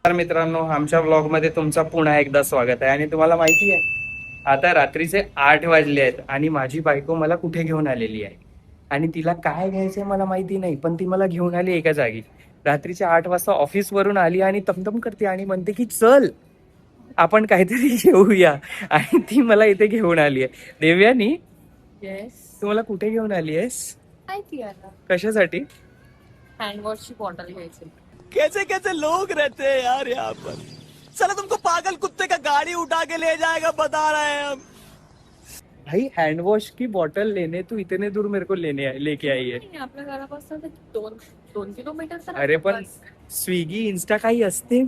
तर मित्रांनो, आमच्या ब्लॉग मध्ये तुमचं पुन्हा एकदा स्वागत आहे. आणि तुम्हाला माहिती आहे, आता रात्रीचे 8 वाजले आहेत आणि माझी बायको मला कुठे घेऊन आलेली आहे. आणि तिला काय घ्यायचंय मला माहिती नाही, पण ती मला घेऊन आली एका जागी. रात्रीचे 8 वाजता ऑफिस वरून आली आणि तमतम करते आणि म्हणते की चल आपण काहीतरी घेऊया. आणि ती मला इथे घेऊन आली आहे. देवयानी, येस. तू मला कुठे घेऊन आली आहेस? माहिती आहे. कशासाठी? हँडवॉशची बॉटल घ्यायची. कैसे कैसे लोग रहते हैं यार यहाँ पर। चलो तुमको पागल कुत्ते का गाड़ी उठा के ले जाएगा, बता रहे हैं हम। भाई हैंड वॉश की बोतल लेने तू इतने दूर मेरे को लेके आई है. नाही, आपल्या घरापासून ते 2 किलोमीटर तर अरे पण स्विगी इन्स्टा काही असते.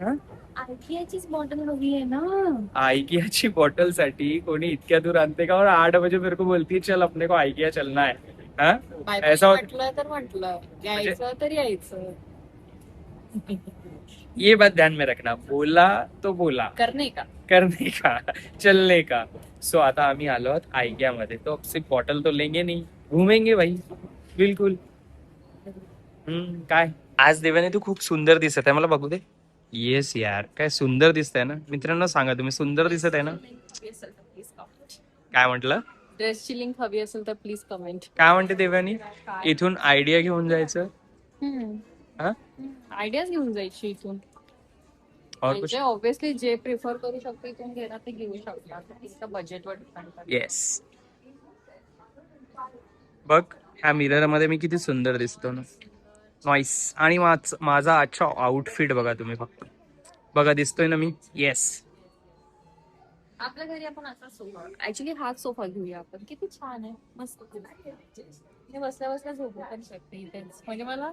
आयकियाचीच बॉटल हवी आहे ना. आयकियाची बॉटल साठी कोणी इतक्या दूर आणते का? और 8 बजे मेरे को बोलती है चल अपने को आयकिया चलना है. हाँ? ऐसा होता- म्हटलं तर म्हटलं यायचं तर यायचं. ये बात ध्यान में रखना, बोला तो बोला, करणे का. करने का, चलने का. सो आता आम्ही आलो आहोत आयकिया मध्ये. तो अब सिर्फ बॉटल तो लेंगे नहीं, घूमेंगे भाई. बिलकुल. काय आज देवाने तू खूप सुंदर दिसत आहे, मला बघू दे. येस यार, काय सुंदर दिसत आहे ना. मित्रांनो सांगा, तुम्ही सुंदर दिसत आहे ना? काय म्हटलं? ड्रेसची लिंक हवी असेल तर प्लीज कमेंट. काय म्हणते देवानी? इथून आयडिया घेऊन जायचं. हा? आयडियाज घेऊन जायची इथून. और कुछ? म्हणजे ऑब्विसली जे प्रिफर करू शकतो इथून घेणार ते घेऊ शकतात. बजेटवर डिपेंड. येस. बघ, ह्या मिरर मध्ये मी किती सुंदर दिसतो ना. नॉइस. आणि माझा आजचा आउटफिट बघा तुम्ही फक्त. बघा दिसतोय ना मी? येस. आपल्या घरी आपण असा सोफा, ऍक्च्युली हाच सोफा घेऊया आपण. किती छान आहे, मस्त. मी बसल्या बसल्या झोपू पण शकते इथेच. म्हणजे मला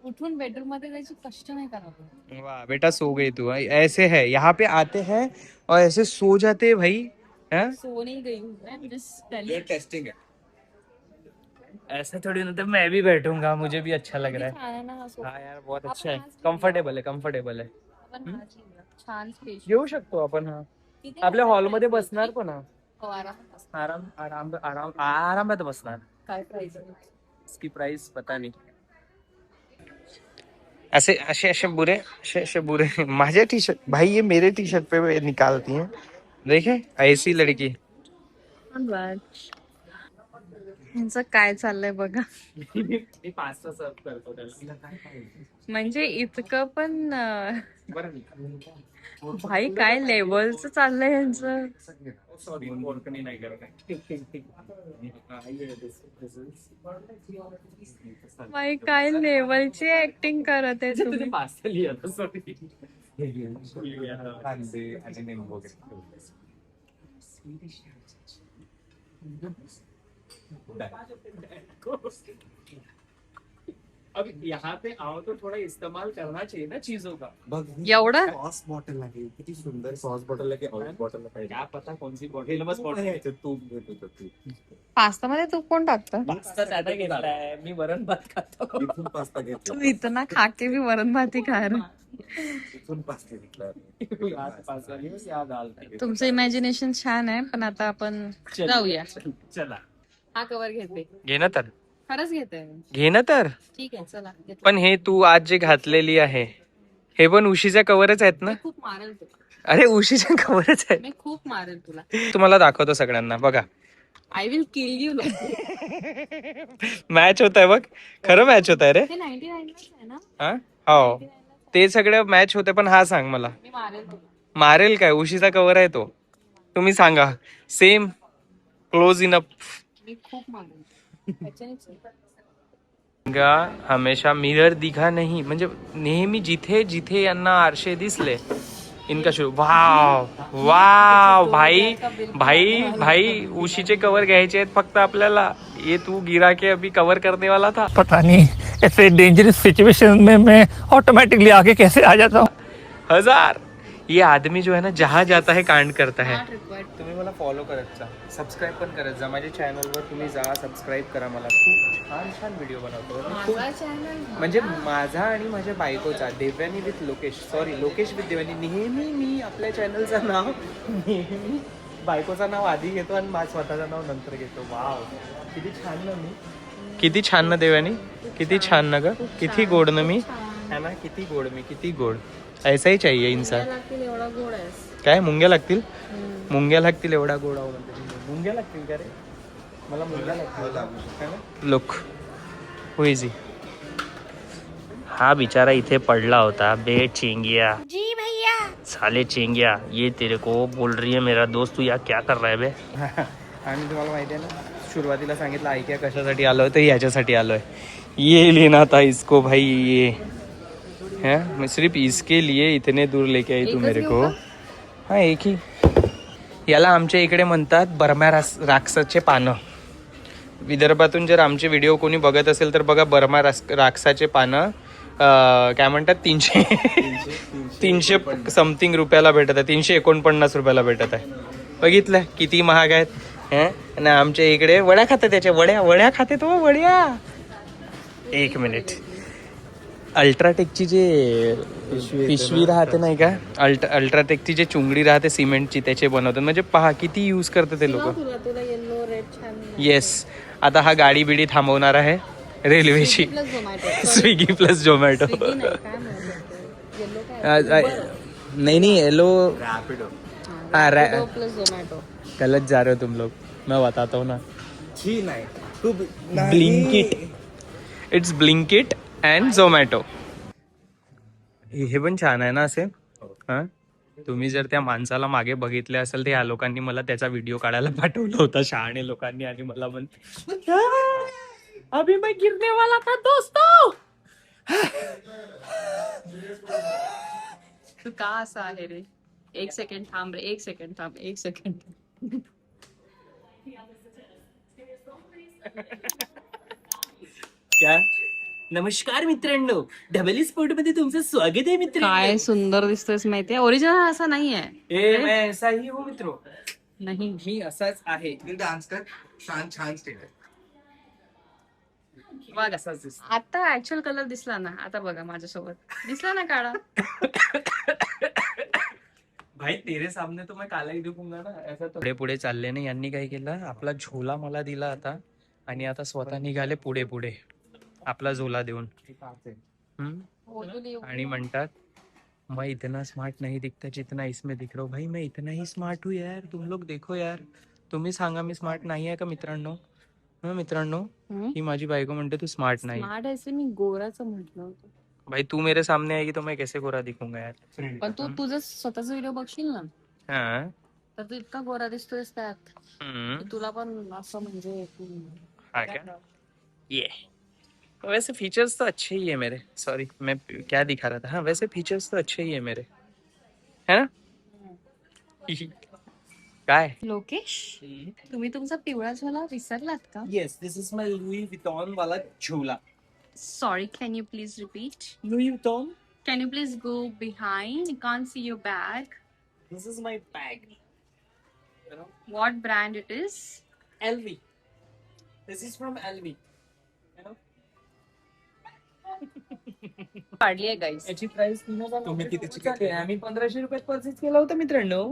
उठून बेडरूम मध्ये जायची कष्ट नाही करावं. वाह बेटा, सो गई तू. ऐसे है, यहाँ पे आते हैं और ऐसे सो जाते हैं भाई. हाँ? सो नहीं गई हूँ मैं, just telling. टेस्टिंग है. ऐसे थोड़ी ना, तो मैं भी बैठूंगा, मुझे भी अच्छा लग रहा है. छान आहे ना हा सोफा. हाँ यार, बहुत अच्छा आपण है. आज कम्फर्टेबल है, कम्फर्टेबल है. आपण हाच घेऊया. छान स्पेस. घेऊ शकतो आपण. हा, आपल्या हॉलमध्ये बसणार पण. हा, हो, आरामात असतं. आराम आराम आराम आरामात बसणार. काय प्राइस आहे? इसकी प्राइस पता नहीं. ऐसे ऐसे ऐसे बुरे, ऐसे बुरे माझे टी शर्ट भाई, ये मेरे टी शर्ट पे निकालती हैं. देखे ऐसी लड़की. यांचं काय चाललंय बघा. मी पास्ता सर्व करतो त्याला. म्हणजे इतकं पण बरं. भाई काय लेवलचं चाललंय यांचं. सॉरी, कोणकणी नाही करत. भाई काय लेवलची ऍक्टिंग करत आहे तुम्ही. पास्ता लिया सॉरी. अब यहाँ पे आओ तो थोड़ा इस्तेमाल करना चाहिए ना चीजों का. एवढं सॉस बॉटल आहे, किती सुंदर सॉस बॉटल आहे की ऑइल बॉटल पाहिजे. क्या पता कौन सी बॉटल. बस बॉटल तूप घेत होतं तू. पास्ता मध्ये तूप कोण टाकतं. पास्ता ज्यादा घेतलाय मी, वरण भात खातो. इथून पास्ता घेतला, तू इतना खाके भी वरण भाती खा रहे. इथून पास्ता घेतला. याद आलं. तुमचं इमॅजिनेशन छान आहे, पण आता आपण जाऊया. चला, हा कवर घेते. घे ना तर. खरंच घेते. घे ना तर. ठीक आहे, चला घेते. पण हे तू आज जे घातलेली आहे, हे पण उशीच्या कवरच आहेत ना? मी खूप मारेल तुला. अरे उशीच्या कवरच आहेत. मी खूप मारेल तुला. तुम्हाला दाखवतो सगळ्यांना बघा. I will kill you. Match होत आहे बघ, खरं मॅच होत आहे रे. हे 99 आहे ना. हा, हो, ते सगळं मॅच होते. पण हा सांग मला, मी मारेल तुला. मारेल काय? उशीचा कवर आहे तो. तुम्ही सांगा. Same, close enough. मी खूप मारेल. त्याच्यानेच हमेशा मिरर दिघा नाही, म्हणजे नेहमी जिथे जिथे यांना आरशे दिसले इनका शुरू. वाव वाव भाई भाई भाई, उशीचे कवर घ्यायचे आहेत फक्त आपल्याला. ये तू गिरा के अभी कवर करने वाला था. पता नहीं ऐसे डेंजरस सिचुएशन में मैं ऑटोमेटिकली आगे कैसे आ जाता हूँ. 1000. ये आदमी जो है ना, जहाँ जाता है कांड करता है. Not required. तुम्ही मला फॉलो करत जा, सबस्क्राईब पण करत जा. माझ्या चॅनलवर तुम्ही जा, सबस्क्राईब करा. मला खूप छान छान व्हिडिओ बनवतो मी. खूप माझा चॅनल म्हणजे माझा आणि माझ्या बायकोचा, Devyani with Lokesh, sorry Lokesh with Devyani. नेहमी मी आपल्या चॅनलचं नाव, नेहमी बायकोचं नाव आधी घेतो आणि माझं स्वतःचं नाव नंतर घेतो. वाव, किती छान ना मी. किती छान ना देव्यानी, किती छान ना ग, किती गोड ना मी. है ना, किती गोड मी, किती गोड. ऐसा ही चाहिए इंसान. लागतील एवढा गोड आहेस. काय मुंग्या लागतील? मुंग्या लागतील एवढा गोड आहो म्हणते. मुंग्या लागतील का रे? मला मुंग्या लागतील. Look who is he? हा बिचारा इथे पडला होता. बे चिंगिया जी भैया, साले चिंगिया, ये तेरे को बोल रही है मेरा दोस्त, तू यार क्या कर रहा है बे. आणि तुम्हाला माहिती आहे ना, सुरुवातीला सांगितलं ऐक्या कशासाठी आलोय, तर याच्यासाठी आलोय. ये लेना था इसको भाई, ये है, मैं सिर्फ इसके लिए इतने दूर लेके आई तू मेरे को. हा एक ही. याला आमच्या इकडे म्हणतात बर्मा राक्षसाचे पानं. विदर्भातून जर आमचे व्हिडिओ कोणी बघत असेल तर बघा, बर्मा राक्षसाचे पानं काय म्हणतात, 300 समथिंग रुपयाला भेटत आहे. 349 रुपयाला भेटत आहे. बघितलं किती महाग आहेत. आणि आमच्या इकडे वड्या खाते, त्याच्या वड्या खाते तो वड्या. एक मिनिट. अल्ट्राटेकची जे पिशवी राहते नाही का, अल्ट्राटेकची जे चुंगडी राहते सिमेंटची, त्याचे बनवतात. म्हणजे पहा किती यूज करतात ते लोक. तुला येलो रेड छान. येस. आता हा गाडी बिडी थांबवणार आहे रेल्वेची. Swiggy plus Zomato. नहीं येलो. हाँ प्लस झोमॅटो. गलत जा रहे हो तुम लोग, मैं बताता हूँ ना. ही नाही तू Blinkit. It's Blinkit and Zomato. हे पण छान आहे ना असे. हा, तुम्ही जर त्या माणसाला मागे बघितले असेल तर या लोकांनी मला त्याचा व्हिडिओ काढायला पाठवला होता, शहाणे लोकांनी. आणि मला अभी मैं गिरने वाला था दोस्तों. तू का असा आहे रे? एक सेकंड थांब रे, एक सेकंड. क्या? नमस्कार मित्रांनो, डबल स्पोर्ट मध्ये तुमचं स्वागत आहे मित्र. काय सुंदर दिसतोयस माहितीये. ओरिजिनल असा नाहीये. मैं ऐसा ही हूँ मित्रो. नाही. मी असाच आहे. डान्स कर, छान स्टेटस. बघ असाच दिसतो. आता ऍक्च्युअल कलर दिसला ना. आता बघा माझ्यासोबत दिसला ना काळा. भाई तेरे सामने तो मैं काला ही दिखूंगा ना. ऐसा तो. पुढे पुढे चालले ना. यांनी काय केलं, आपला झोला मला दिला आता. आणि आता स्वतः निघाले पुढे पुढे आपला झोला देऊन. आणि म्हणतात मैं इतना स्मार्ट नहीं दिखता जितना इसमें दिख रहा हूँ. भाई मैं इतना ही स्मार्ट हूँ यार, तुम लोग देखो यार. तुम्ही सांगा मी स्मार्ट नाही आहे का मित्रांनो? मित्रांनो, ही माझी बायको म्हणते तू स्मार्ट नाही. स्मार्ट आहे मी गोराचं म्हटलं होतं. भाई तू मेरे सामने आएगी तो मैं कैसे गोरा दिखूंगा यार. पण तू तुझं स्वतःचा व्हिडिओ बघशील ना, हाँ. तर तू इतका गोरा दिसतोयस त्यात. हम्म. तुला पण असं म्हणजे हाँ क्या? ये वैसे फीचर्स तो अच्छे ही है मेरे. सॉरी मैं क्या दिखा रहा था. हाँ वैसे फीचर्स तो अच्छे ही है मेरे, है ना. काय? लोकेश, तुम्ही तुमचा पिवळा झोला विसरलात का? Yes, this is my Louis Vuitton वाला झोला. Sorry, can you please repeat? Louis Vuitton. Can you please go behind? I can't see your bag. This is my bag. You know, What brand it is? LV. This is from LV. You know. काढली आहे गाईस. याची price 3000. तुम्ही कितीची घेतली? आम्ही 1500 रुपयात purchase केला होता मित्रांनो.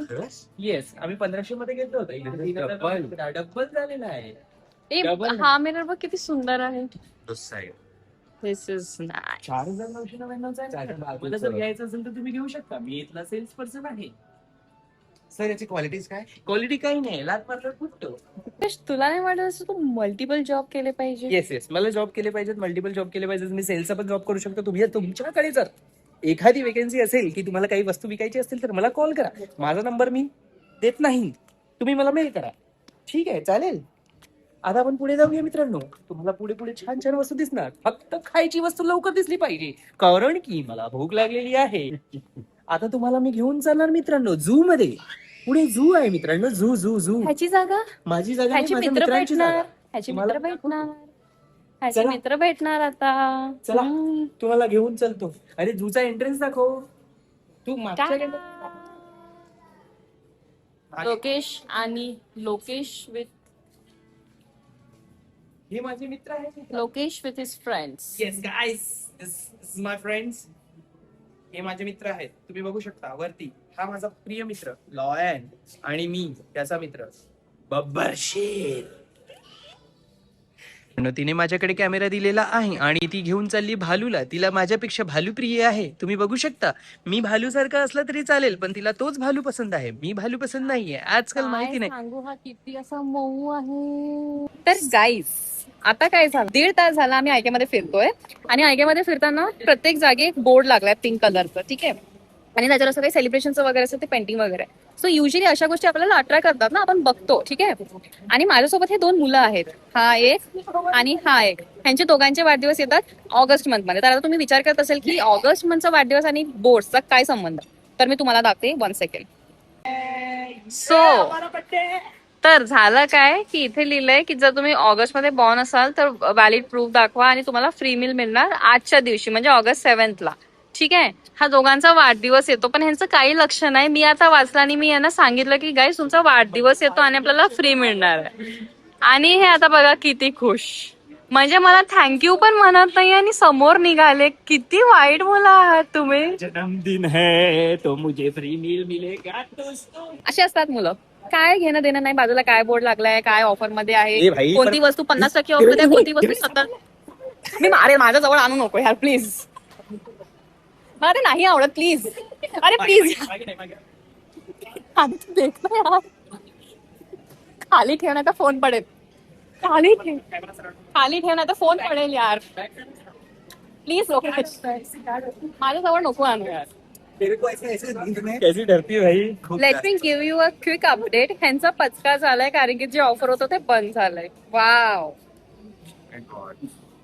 येस, आम्ही 1500 मध्ये घेतलं होतं. डबल झालेला आहे. Double. हा मिरर बघ किती सुंदर आहे. Side This is nice. 4999 आहे. मला जर घ्यायचं असेल तर तुम्ही घेऊ शकता. मी इथला सेल्स पर्सन आहे. सर याची क्वालिटीज काय? क्वालिटी काही नाही, लात मारलं फुटतो. लोकेश, तुला नाही वाटत असं तू मल्टिपल जॉब केले पाहिजे? येस, मला जॉब केले पाहिजेत, मल्टिपल जॉब केले पाहिजेत. मी सेल्सचा पण जॉब करू शकतो. तुम्ही तुमच्याकडे जर एखादी वेकेन्सी असेल की तुम्हाला काही वस्तू विकायची असतील तर मला कॉल करा. माझा नंबर मी देत नाही, तुम्ही मला मेल करा. ठीक आहे, चालेल. आता आपण पुढे जाऊया मित्रांनो. तुम्हाला पुढे पुढे छान छान वस्तू दिसणार. फक्त खायची वस्तू लवकर दिसली पाहिजे, कारण की मला भूक लागलेली आहे. आता तुम्हाला मी घेऊन चालणार मित्रांनो झू मध्ये. पुढे झू आहे मित्रांनो. Zoo zoo zoo. ह्याची जागा? माझी जागा नाही, ह्याची माझ्या मित्र मित्रांची भेटणार. जागा. ह्याची तुम्हाला- मित्र भेटणार. ह्याची चला. मित्र भेटणार आता. चला. तुम्हाला घेऊन चलतो. अरे झूचा एंट्रन्स दाखव. तू मागच्या काय? गेला. लोकेश आणि लोकेश विथ हे माझे मित्र आहेत. Lokesh with his friends. Yes guys, this is my friends. हे माझे मित्र आहेत, तुम्ही बघू शकता वरती. हा माझा प्रिय मित्र लॉयन आणि मी त्याचा मित्र बब्बर शेर. तिने माझ्याकडे कॅमेरा दिलेला आहे आणि ती घेऊन चालली भालूला. तिला माझ्यापेक्षा भालू प्रिय आहे, तुम्ही बघू शकता. मी भालू सारखा असला तरी चालेल, पण तिला तोच भालू पसंत आहे. मी भालू पसंत नाहीये आजकाल, माहिती नाही. सांगू हा किती असा मऊ आहे. तर गाईज आता काय झालं, 1.5 तास झाला आम्ही आयकेमध्ये फिरतोय आणि आयकेमध्ये फिरताना प्रत्येक जागी एक बोर्ड लागलाय पिंक कलरचं, ठीक आहे. आणि त्याच्यावर असं काही सेलिब्रेशनचं वगैरे असतं, ते पेंटिंग वगैरे. सो युजली अशा गोष्टी आपल्याला अट्रॅक्ट करतात ना, आपण बघतो, ठीक आहे. आणि माझ्यासोबत हे 2 मुलं आहेत, हा एक आणि हा एक. ह्यांचे दोघांचे वाढदिवस येतात ऑगस्ट मंथमध्ये. तर आता तुम्ही विचार करत असेल की ऑगस्ट मंथचा वाढदिवस आणि बोर्डचा काय संबंध. तर मी तुम्हाला दाखते 1 सेकंड. तर झालं काय की इथे लिहिलंय की जर तुम्ही ऑगस्ट मध्ये बॉर्न असाल तर व्हॅलिड प्रूफ दाखवा आणि तुम्हाला फ्री मिल मिळणार आजच्या दिवशी, म्हणजे ऑगस्ट 7th ला, ठीक आहे. हा दोघांचा वाढदिवस येतो, पण ह्यांचं काही लक्ष नाही. मी आता वाचलं आणि मी यांना सांगितलं की गाईस तुमचा वाढदिवस येतो आणि आपल्याला फ्री मिळणार आहे. आणि हे आता बघा किती खुश, म्हणजे मला थँक्यू पण म्हणत नाही आणि समोर निघाले. किती वाईट मुलं आहात तुम्ही. जन्मदिन है तो मुझे फ्री मील मिलेगा दोस्तों. असे असतात मुलं. काय घेणं देणं नाही, बाजूला काय बोर्ड लागलाय, काय ऑफर मध्ये आहे, कोणती वस्तू 50% ऑफर आहे, कोणती वस्तू 70. मी मारेल, माझ्या जवळ आणू नको यार प्लीज. मला ते नाही आवडत प्लीज. अरे प्लीज देख ना यार. खाली ठेवण्याचा फोन पडेल. खाली ठेवण्याचा फोन पडेल यार. प्लीज लोकेश, माझ्या जवळ नको आणू यार. कैसी डरती है भाई. Let me give you a quick update. ह्यांचा पचका झालाय कारण की जे ऑफर होतं ते बंद झालंय. वाव.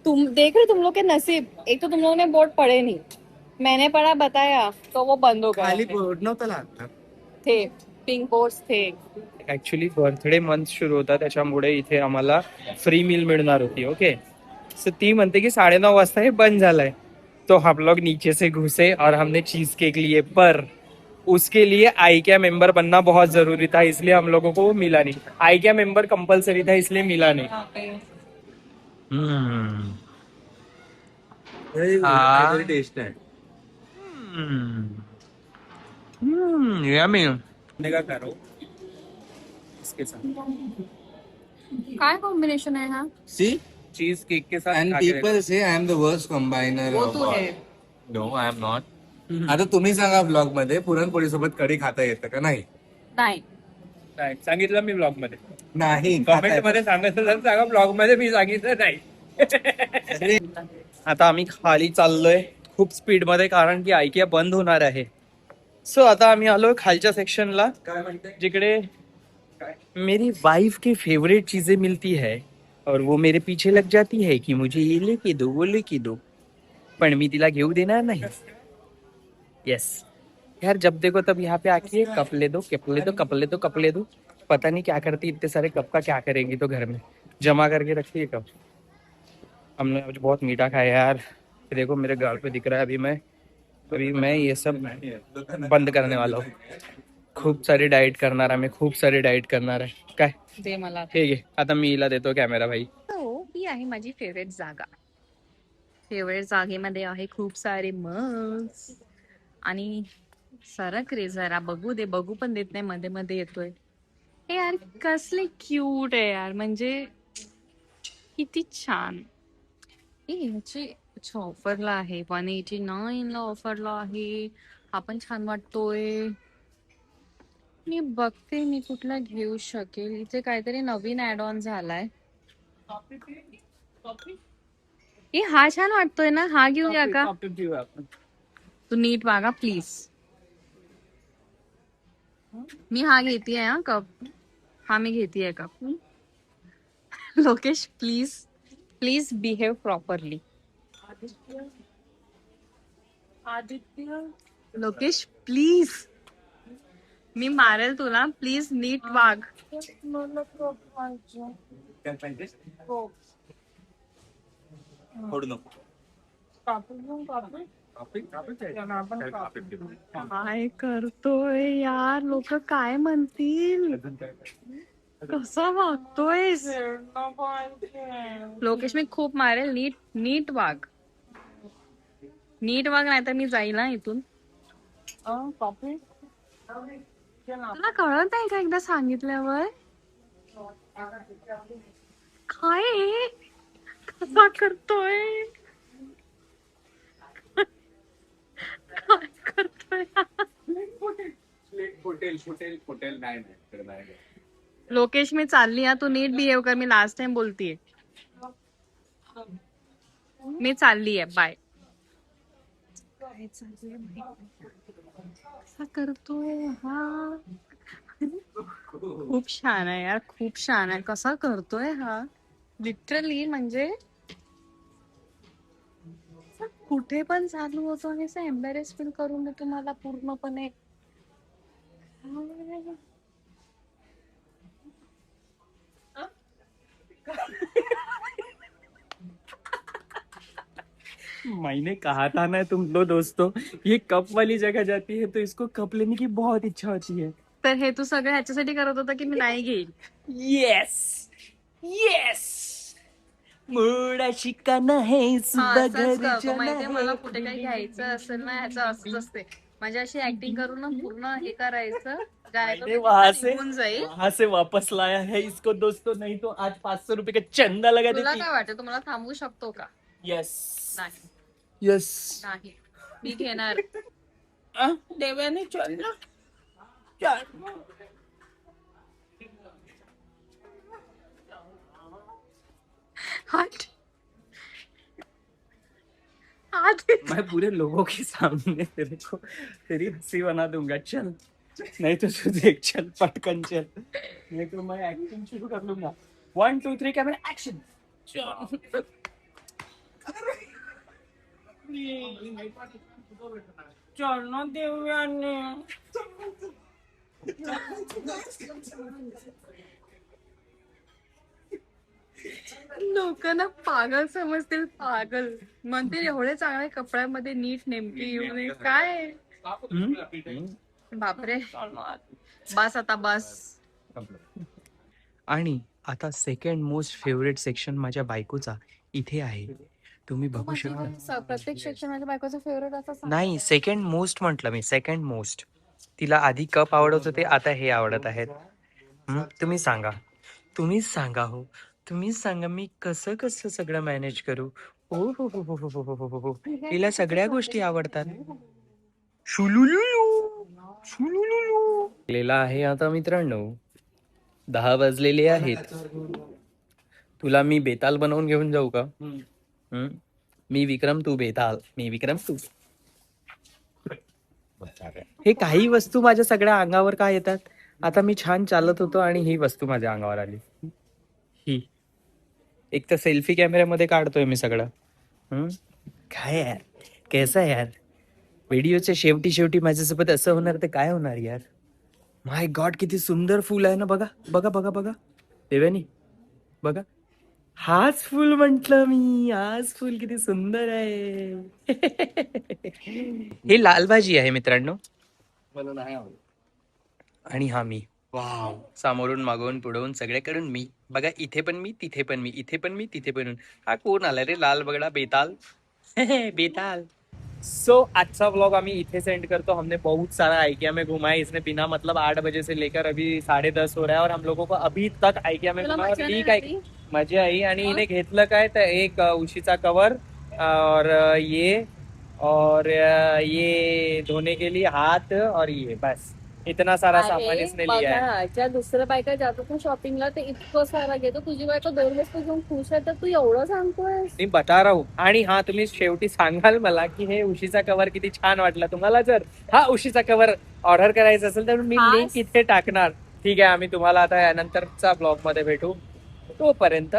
तुम देख रहे तुम लोग के नसीब. एक तो तुम लोगों ने बोर्ड पढ़े नहीं, मैंने पढ़ा बताया तो वो बंद हो खाली गए बोर्ड नव्हता लागला. थे. पिंक बोर्ड्स थे. ऍक्च्युली बर्थडे मंथ सुरू होता, त्याच्यामुळे इथे आम्हाला फ्री मील मिळणार होती. ओके, सो ती म्हणते की 9:30 वाजता हे बंद झालंय. तो हम लोग नीचे से घुसे और हमने चीज केक लिए, पर उसके लिए आईक्या मेंबर बनना बहुत जरूरी था, इसलिए हम लोगों को वो मिला नहीं. आईक्या मेंबर कंपलसरी था, इसलिए मिला नहीं. टेस्ट आहे. यम्मी. काय कॉम्बिनेशन आहे हा. सी चीज केक के साथ अँड खा के पीपल से I am the worst combiner. वो तू है. No I am not. आता तुम्ही सांगा ब्लॉग मध्ये पुरणपोळी सोबत कढी खाता येतं का? नाही नाही. नाही, सांगितलं मी ब्लॉग मध्ये. नाही कमेंट मध्ये सांगायचं तर सांगा, ब्लॉग मध्ये मी सांगितलं नाही. आता आम्ही खाली चाललोय खूप स्पीड मध्ये, कारण की आयकिया बंद होणार आहे. सो आता आम्ही आलोय खालच्या सेक्शनला, काय म्हणते. जिकडे मेरी वाइफ की फेवरेट चीजें मिलती है और वो मेरे पीछे लग जाती है कि मुझे ये लेके दो, वो लेके दो, पण मी तिला घेऊ देणार नाही. यस यार, जब देखो तब यहाँ पे आके कप ले दो, कप ले दो, कप ले दो, कप ले दो. पता नहीं क्या करती, इतने सारे कप का क्या करेंगी तो घर में जमा करके रखती है कप. हमने आज बहुत मीठा खाया यार. ये देखो मेरे गाल पे दिख रहा है. अभी मैं ये सब बंद करने वाला हूँ. खूप सारी डाएट करणार आहे मी, खूप सारी डाएट करणार आहे. काय दे मला. हे घे, आता मी हिला देतो कॅमेरा भाई. ही आहे माझी फेवरेट जागा. फेवरेट जागेमध्ये आहे खूप सारे मग्स आणि सरक रे जरा, बघू दे. बघू पण देत नाही, मध्ये मध्ये येतोय. हे यार कसले क्यूट आहे यार, म्हणजे किती छान. ह्याची अच्छा ऑफरला आहे, 189 ला ऑफरला आहे. हा पण छान वाटतोय. मी बघते मी कुठला घेऊ शकेल. इथे काहीतरी नवीन ऍड ऑन झालाय. हा छान वाटतोय ना, हा घेऊया का. तू नीट वागा प्लीज. मी हा घेतीये हा कप. हा मी घेतीये cup. Lokesh please please behave properly. Lokesh please, मी मारेल तुला. प्लीज नीट वाग. फोडू नको. काय करतोय यार, लोक काय म्हणतील. कसा वागतोय लोकेश. मी खूप मारेल. नीट नीट वाग. नीट वाग, नाही तर मी जाईल हा इथून. तुला कळत आहे का एकदा सांगितल्यावर. काय कसा करतोय काय करतोय फुटेल नाही लोकेश मी चालली हा, तू नीट बिहेव कर. मी लास्ट टाइम बोलतीये. मी चालली आहे, बाय. कसा करतोय हा. खूप छान आहे यार, खूप छान आहे. कसा करतोय हा लिटरली, म्हणजे कुठे पण चालू होतो आणि असं एम्बॅरेस फील करून देतो मला पूर्णपणे. मैंने कहा था ना तुम लो दोस्तों, ये कप वाली जगह जाती है तो इसको कप लेने की बहुत इच्छा होती है. तर हे तू सगळं ह्याच्यासाठी करत होता की मी नाही घेईल. येस येस, मुळाशी का नाही हा, सुद्धा असंच घर करतो माहितीये. मला कुठे काही घ्यायचं असेल ना, ह्याचं असंच असते. माझी अशी ऍक्टिंग करून ना पूर्ण हे करायचं, मैंने वहां से निघून जाईल. वहां से वापस लाया है इसको दोस्तों, नहीं तो आज 500 रुपए का चंदा लगा तुला देती. काय वाटतं, तुम्हाला थांबवू शकतो का? यस नाही, यस, नाही. मी घेणार. देवाने चल ना, चल. हट. हट. मैं पूरे लोगों के सामने तेरे को तेरी हंसी बना दूंगा. चल, नहीं तो तू देख, चल पटकन चल, नहीं तो मैं एक्टिंग शुरू कर लूंगा. 1 2 3 कैमरा एक्शन. चल ना देवयाने. लोकांना पागल समजतील, पागल म्हणतील. एवढे चांगल्या कपड्यामध्ये नीट नेमकी येऊन हे काय. बापरे, बस आता बस. आणि आता सेकंड मोस्ट फेवरेट सेक्शन माझ्या बायकोचा इथे आहे. तुम्ही बघू शकता. प्रत्येक सेक्शन माझ्या बायकोचं फेवरेट असं सांग. नाही, सेकंड मोस्ट म्हटलं मी, सेकंड मोस्ट. तिला आधी कप आवडत होते, आता हे आवडत आहेत. तुम्ही सांगा, तुम्हीच सांगा हो, तुम्हीच सांगा मी कसं कसं सगळं मॅनेज करू. हो हो हो हो हो हो हो हो हो. तिला सगळ्या गोष्टी आवडतात. शुलुलुलु, शुलुलुलु. लेला आहे आता मित्रांनो, 10 वाजलेले आहेत. तुला मी बेताल बनवून घेऊन जाऊ का? मी विक्रम तू बेताल, मी विक्रम तू. हे काही वस्तू माझ्या सगळ्या अंगावर का येतात? आता मी छान चालत होतो आणि ही वस्तू माझ्या अंगावर आली. ही एक तर सेल्फी कॅमेऱ्यामध्ये काढतोय मी सगळं. काय यार, कैसा यार. व्हिडिओच्या शेवटी माझ्यासोबत असं होणार तर काय होणार यार. माय गॉड, किती सुंदर फुल आहे ना. बघा बघा बघा बघा देव्यानी, बघा. हाच फुल म्हंटल मी, हाच फुल किती सुंदर आहे. हे लाल भाजी आहे मित्रांनो. मला नाही आवडत. आणि हा मी. वाव, समोरून मागवून पुढवून सगळ्याकडून मी. बघा, इथे पण मी, तिथे पण मी, इथे पण मी, तिथे पण. हा कोण आला रे लाल बगडा, बेताल. बेताल. सो अच्छा व्लॉग आम्ही इथे सेंड करतो. हमने बहुत सारा आइकिया में घुमा है. इसने बिना मतलब 8 बजे से लेकर अभी 10:30 हो रहा है और हम लोगों को अभी तक आइकिया में घुमा. और मी काय मजा आई. आणि हिने घेतलं काय तर एक उशीचा कवर और ये धोने के लिए हाथ और ये बस इतना सारा सामान इसने लिया है. ज्या दुसऱ्या बायका जातात ना शॉपिंगला, ते इतकं सारा घेतो. तुझी बायका 2 वस्तू घेऊन खुश आहे, तर तू एवढं सांगतोय. मी बता रहा हूं. आणि हा, तुम्ही शेवटी सांगाल मला की हे उशीचा कव्हर किती छान वाटला तुम्हाला. जर हा उशीचा कव्हर ऑर्डर करायचा असेल तर मी लिंक इथे टाकणार. ठीक आहे, आम्ही तुम्हाला आता यानंतरचा ब्लॉग मध्ये भेटू. तोपर्यंत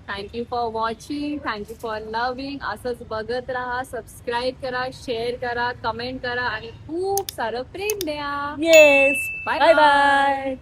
thank you for watching, thank you for loving. असंच बघत राहा, सबस्क्राईब करा, शेअर करा, कमेंट करा आणि खूप सारं प्रेम द्या. Yes, bye bye bye.